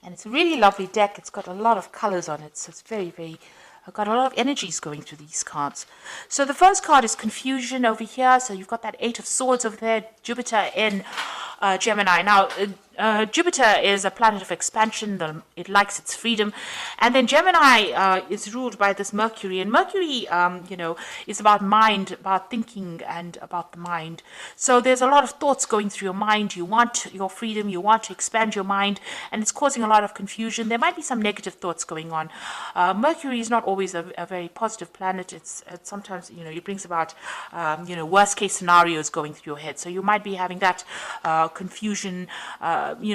And it's a really lovely deck. It's got a lot of colors on it, so it's very, very, I've got a lot of energies going through these cards. So the first card is confusion over here. So you've got that Eight of Swords over there, Jupiter in Gemini. Now, Jupiter is a planet of expansion. It likes its freedom. And then Gemini is ruled by this Mercury. And Mercury, is about mind, about thinking, and about the mind. So there's a lot of thoughts going through your mind. You want your freedom. You want to expand your mind. And it's causing a lot of confusion. There might be some negative thoughts going on. Mercury is not always a very positive planet. It's sometimes, it brings about, worst case scenarios going through your head. So you might be having that confusion,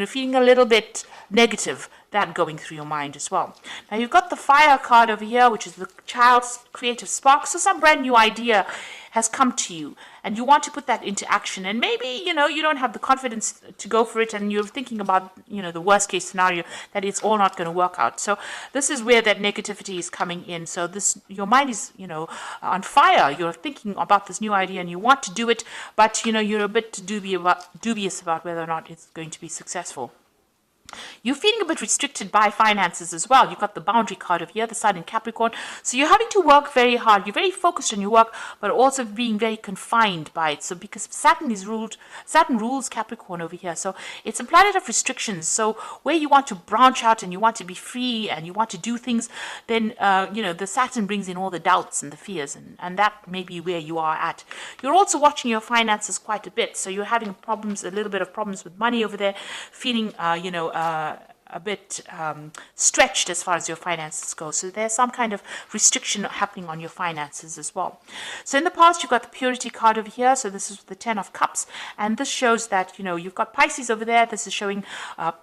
feeling a little bit negative, that going through your mind as well. Now you've got the fire card over here, which is the child's creative spark. So some brand new idea has come to you and you want to put that into action. And maybe, you don't have the confidence to go for it and you're thinking about, the worst case scenario, that it's all not going to work out. So this is where that negativity is coming in. So your mind is, on fire. You're thinking about this new idea and you want to do it, but, you're a bit dubious about whether or not it's going to be successful. You're feeling a bit restricted by finances as well. You've got the boundary card over here, the Sun in Capricorn. So you're having to work very hard. You're very focused on your work, but also being very confined by it. So because Saturn rules Capricorn over here. So it's a planet of restrictions. So where you want to branch out and you want to be free and you want to do things, then, the Saturn brings in all the doubts and the fears. And that may be where you are at. You're also watching your finances quite a bit. So you're having a little bit of problems with money over there, feeling, a bit stretched as far as your finances go. So there's some kind of restriction happening on your finances as well. So in the past, you've got the purity card over here. So this is the 10 of Cups. And this shows that, you've got Pisces over there. This is showing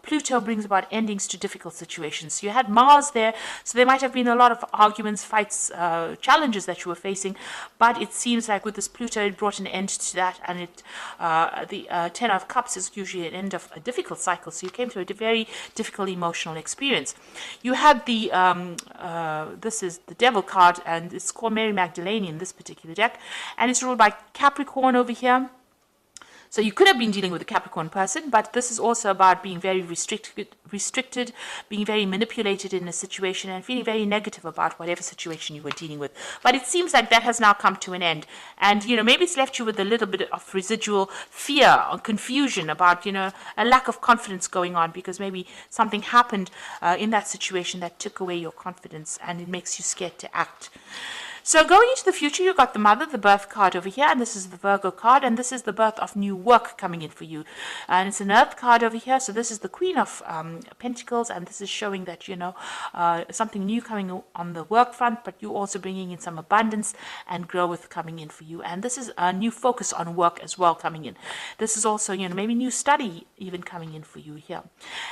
Pluto brings about endings to difficult situations. So you had Mars there. So there might have been a lot of arguments, fights, challenges that you were facing. But it seems like with this Pluto, it brought an end to that. And the 10 of Cups is usually an end of a difficult cycle. So you came to a very difficult emotional experience. You had the this is the Devil card, and it's called Mary Magdalene in this particular deck, and it's ruled by Capricorn over here. So you could have been dealing with a Capricorn person, but this is also about being very restricted, being very manipulated in a situation and feeling very negative about whatever situation you were dealing with. But it seems like that has now come to an end. And, maybe it's left you with a little bit of residual fear or confusion about, a lack of confidence going on because maybe something happened in that situation that took away your confidence and it makes you scared to act. So going into the future, you've got the Mother, the birth card over here, and this is the Virgo card, and this is the birth of new work coming in for you. And it's an Earth card over here, so this is the Queen of Pentacles, and this is showing that, something new coming on the work front, but you're also bringing in some abundance and growth coming in for you. And this is a new focus on work as well coming in. This is also, maybe new study even coming in for you here.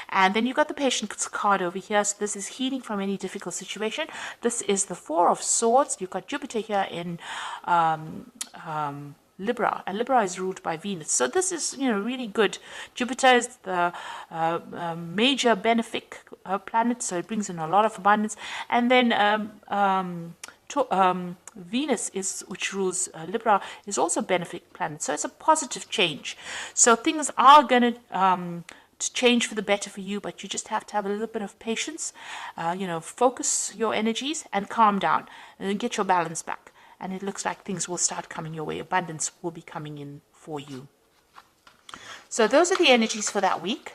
And then you've got the Patience card over here, so this is healing from any difficult situation. This is the Four of Swords. You've got Jupiter here in Libra, and Libra is ruled by Venus. So this is, really good. Jupiter is the major benefic planet, so it brings in a lot of abundance. And then Venus, which rules Libra, is also a benefic planet. So it's a positive change. So things are going to change for the better for you, but you just have to have a little bit of patience, focus your energies and calm down and get your balance back. And it looks like things will start coming your way. Abundance will be coming in for you. So those are the energies for that week.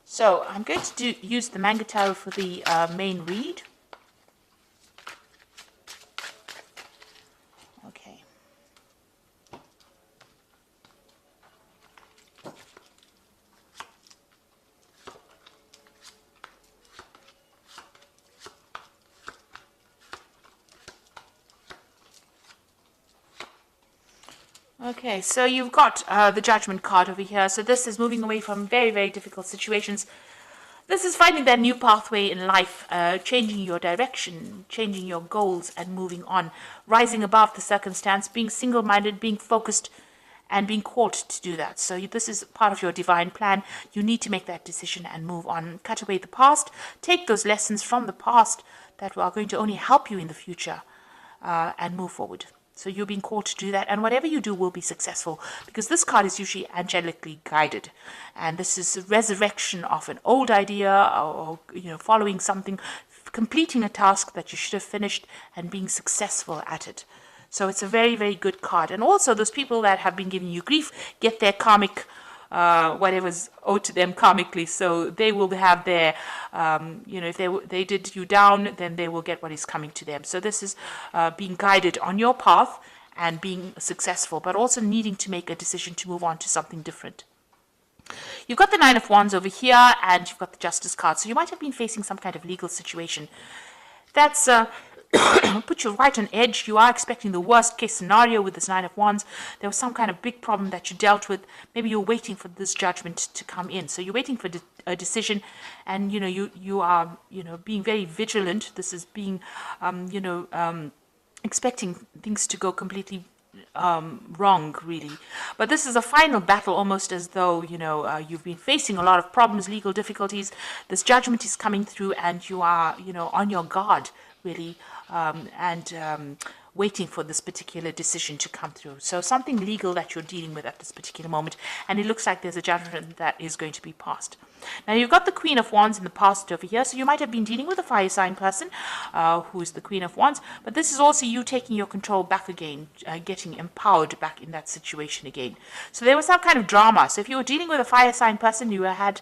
So I'm going to use the Manga Tarot for the main read. Okay. Okay, so you've got the Judgment card over here. So this is moving away from very, very difficult situations. This is finding that new pathway in life, changing your direction, changing your goals and moving on, rising above the circumstance, being single-minded, being focused and being called to do that. So this is part of your divine plan. You need to make that decision and move on. Cut away the past. Take those lessons from the past that are going to only help you in the future and move forward. So you're being called to do that, and whatever you do will be successful, because this card is usually angelically guided, and this is a resurrection of an old idea, or following something, completing a task that you should have finished, and being successful at it. So it's a very, very good card. And also those people that have been giving you grief get their karmic whatever's owed to them karmically. So they will have their, if they did you down, then they will get what is coming to them. So this is being guided on your path and being successful, but also needing to make a decision to move on to something different. You've got the Nine of Wands over here, and you've got the Justice card. So you might have been facing some kind of legal situation. That's put you right on edge. You are expecting the worst case scenario with this Nine of Wands. There was some kind of big problem that you dealt with. Maybe you're waiting for this judgment to come in. So you're waiting for a decision, and you are being very vigilant. This is being expecting things to go completely wrong, really. But this is a final battle, almost as though you've been facing a lot of problems, legal difficulties. This judgment is coming through, and you are on your guard, really, and waiting for this particular decision to come through. So something legal that you're dealing with at this particular moment, and it looks like there's a judgment that is going to be passed. Now you've got the Queen of Wands in the past over here, so you might have been dealing with a fire sign person who is the Queen of Wands, but this is also you taking your control back again, getting empowered back in that situation again. So there was some kind of drama. So if you were dealing with a fire sign person, you had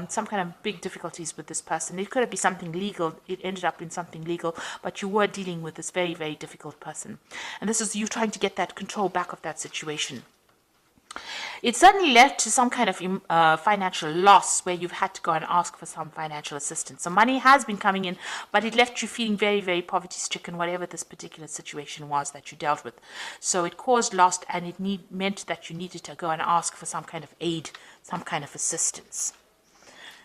some kind of big difficulties with this person. It could have been something legal. It ended up in something legal, but you were dealing with this very, very difficult person. And this is you trying to get that control back of that situation. It certainly led to some kind of financial loss where you've had to go and ask for some financial assistance. So money has been coming in, but it left you feeling very, very poverty-stricken, whatever this particular situation was that you dealt with. So it caused loss, and it meant that you needed to go and ask for some kind of aid, some kind of assistance.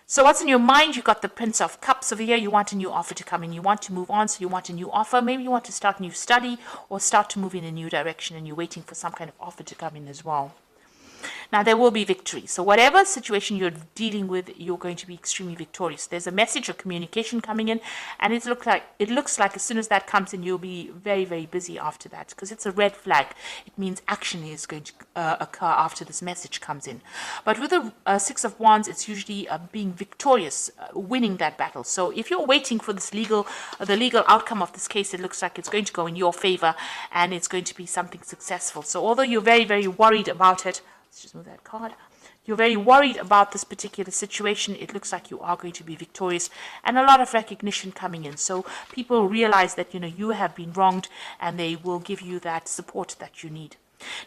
So what's in your mind? You've got the Prince of Cups over here. You want a new offer to come in. You want to move on, so you want a new offer. Maybe you want to start a new study or start to move in a new direction, and you're waiting for some kind of offer to come in as well. Now, there will be victory. So whatever situation you're dealing with, you're going to be extremely victorious. There's a message or communication coming in, and it looks like as soon as that comes in, you'll be very, very busy after that, because it's a red flag. It means action is going to occur after this message comes in. But with the Six of Wands, it's usually being victorious, winning that battle. So if you're waiting for this the legal outcome of this case, it looks like it's going to go in your favor, and it's going to be something successful. So although you're very, very worried about it, let's just move that card. You're very worried about this particular situation. It looks like you are going to be victorious, and a lot of recognition coming in. So people realize that you have been wronged, and they will give you that support that you need.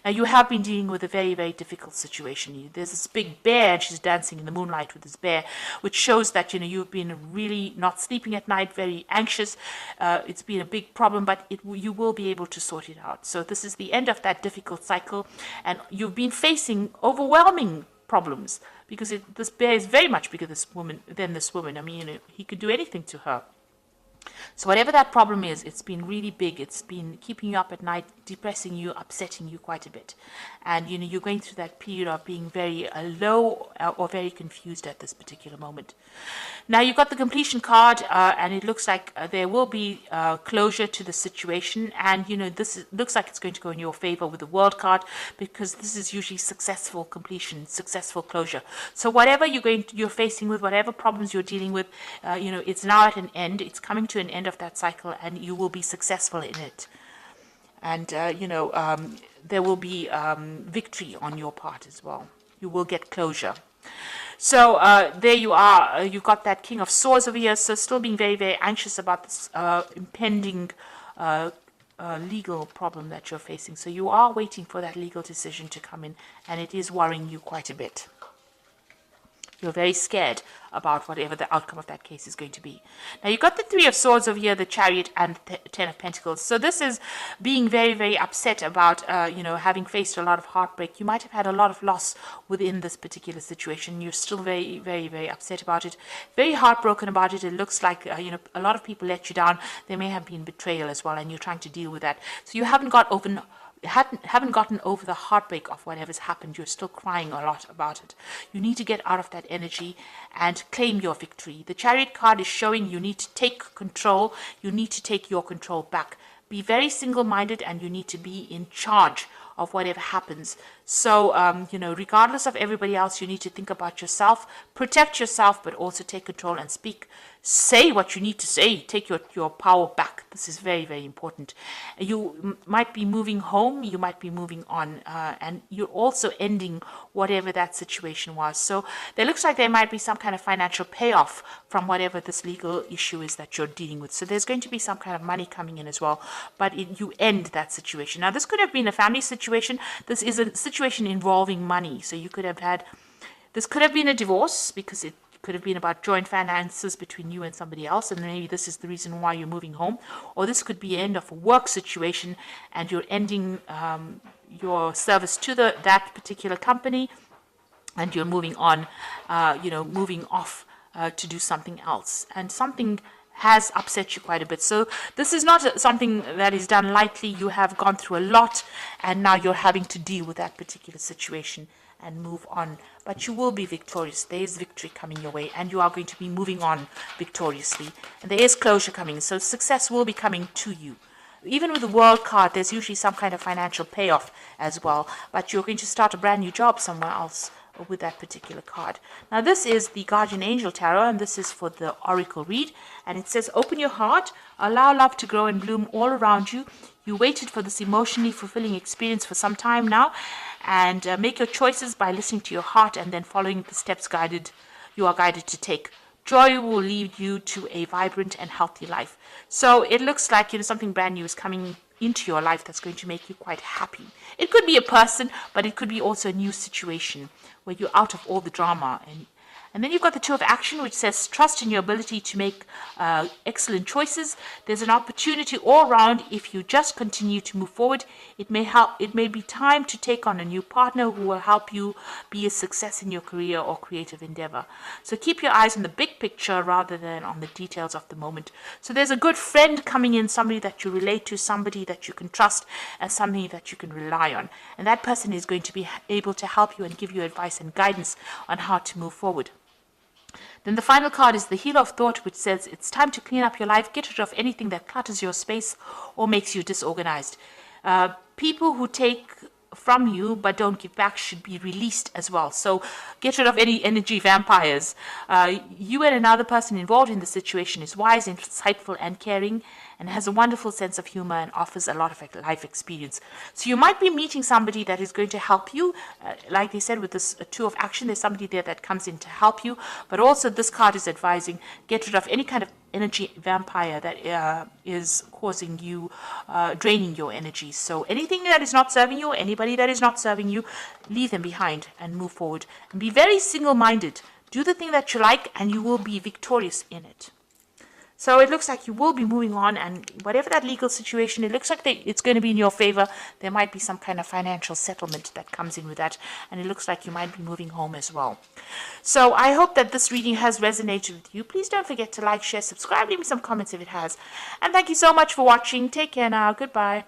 Now, you have been dealing with a very, very difficult situation. There's this big bear, and she's dancing in the moonlight with this bear, which shows that you've been really not sleeping at night, very anxious. It's been a big problem, but you will be able to sort it out. So this is the end of that difficult cycle, and you've been facing overwhelming problems, because this bear is very much bigger than this woman. I mean, he could do anything to her. So whatever that problem is, it's been really big. It's been keeping you up at night, depressing you, upsetting you quite a bit. And, you're going through that period of being very low or very confused at this particular moment. Now, you've got the completion card, and it looks like there will be closure to the situation. And, looks like it's going to go in your favor with the World card, because this is usually successful completion, successful closure. So whatever you're facing with, whatever problems you're dealing with, it's now at an end. It's coming to an end of that cycle, and you will be successful in it. And, there will be victory on your part as well. You will get closure. So there you are. You've got that King of Swords over here. So still being very, very anxious about this impending legal problem that you're facing. So you are waiting for that legal decision to come in, and it is worrying you quite a bit. You're very scared about whatever the outcome of that case is going to be. Now, you've got the Three of Swords over here, the Chariot, and the Ten of Pentacles. So this is being very, very upset about, having faced a lot of heartbreak. You might have had a lot of loss within this particular situation. You're still very, very, very upset about it, very heartbroken about it. It looks like, a lot of people let you down. There may have been betrayal as well, and you're trying to deal with that. So you haven't gotten over the heartbreak of whatever's happened. You're still crying a lot about it. You need to get out of that energy and claim your victory. The Chariot card is showing you need to take control. You need to take your control back. be very single-minded, and you need to be in charge of whatever happens. So, regardless of everybody else, you need to think about yourself, protect yourself, but also take control and say what you need to say, take your power back. This is very, very important. You might be moving home, you might be moving on, and you're also ending whatever that situation was. So there looks like there might be some kind of financial payoff from whatever this legal issue is that you're dealing with. So there's going to be some kind of money coming in as well, but you end that situation. Now, this could have been a family situation. This is a situation involving money. So this could have been a divorce, because it could have been about joint finances between you and somebody else, and maybe this is the reason why you're moving home. Or this could be the end of a work situation, and you're ending your service to that particular company, and you're moving on, moving off to do something else, and something has upset you quite a bit. So this is not something that is done lightly. You have gone through a lot, and now you're having to deal with that particular situation and move on. But you will be victorious. There is victory coming your way, and you are going to be moving on victoriously. And there is closure coming, so success will be coming to you. Even with the World card, there's usually some kind of financial payoff as well, but you're going to start a brand new job somewhere else with that particular card. Now, this is the Guardian Angel Tarot, and this is for the Oracle read, and it says, open your heart, allow love to grow and bloom all around you. You waited for this emotionally fulfilling experience for some time now, and make your choices by listening to your heart and then following the steps you are guided to take. Joy will lead you to a vibrant and healthy life. So it looks like something brand new is coming into your life that's going to make you quite happy. It could be a person, but it could be also a new situation where you're out of all the drama. And then you've got the Two of Action, which says trust in your ability to make excellent choices. There's an opportunity all around if you just continue to move forward. It may be time to take on a new partner who will help you be a success in your career or creative endeavor. So keep your eyes on the big picture rather than on the details of the moment. So there's a good friend coming in, somebody that you relate to, somebody that you can trust, and somebody that you can rely on. And that person is going to be able to help you and give you advice and guidance on how to move forward. Then the final card is the Healer of Thought, which says it's time to clean up your life, get rid of anything that clutters your space or makes you disorganized. People who take from you but don't give back should be released as well. So get rid of any energy vampires. You and another person involved in the situation is wise, insightful, and caring, and has a wonderful sense of humor and offers a lot of life experience. So you might be meeting somebody that is going to help you. Like they said, with this Two of Action, there's somebody there that comes in to help you. But also this card is advising, get rid of any kind of energy vampire that is causing you, draining your energy. So anything that is not serving you, anybody that is not serving you, leave them behind and move forward. And be very single-minded. Do the thing that you like, and you will be victorious in it. So it looks like you will be moving on, and whatever that legal situation, it looks like it's going to be in your favor. There might be some kind of financial settlement that comes in with that, and it looks like you might be moving home as well. So I hope that this reading has resonated with you. Please don't forget to like, share, subscribe, leave me some comments if it has. And thank you so much for watching. Take care now. Goodbye.